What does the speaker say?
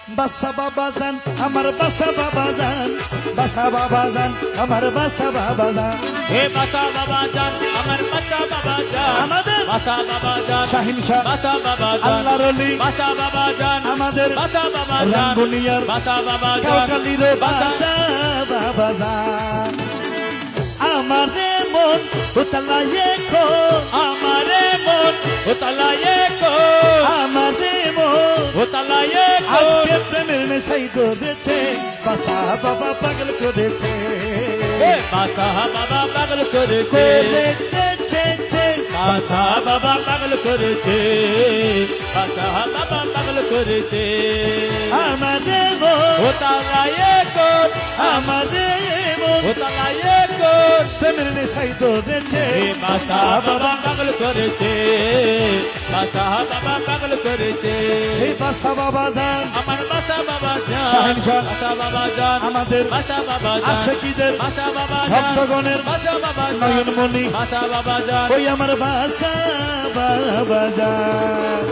বাসা বাবা জান আমার বাসা বাবা জান, বাসা বাবা জান আমার বাসা বাবা জান, হে বাসা বাবা জান আমার বাসা বাবা জান, আমাদের বাসা বাবা জান শাহিন শাহ বাসা বাবা জান, আল্লাহর ওলি বাসা বাবা জান আমাদের বাসা বাবা জান, রাঙ্গুনিয়ার বাসা বাবা জান কাউকালির বাসা বাসা বাবা জান। আমারে মন উতলায়ে খো, আমারে মন উতলায়ে কো, আমারে মন উতলায়ে কো, আজকে প্রেমের নেশাই ধরেছে, বাসা বাবা পাগল করেছে, হে বাসা বাবা পাগল করেছে, করেছে ছে ছে। বাসা বাবা পাগল করেছে, বাসা বাবা পাগল করেছে, আমারে মন উতলায়ে কো, আমারে মন উতলায়ে কো, প্রেমের নেশাই ধরেছে, হে বাসা বাবা পাগল করেছে, বাসা বাবা পাগল করেছে, এই বাসা বাবা জান আমার বাসা বাবা জান, শাহিন শাহ বাসা বাবা জান আমাদের বাসা বাবা জান, আশিকীদের বাসা বাবা জান, ভক্তগণের বাসা বাবা জান, নয়নমণি বাসা বাবা জান, ওই আমার বাসা বাবা জান।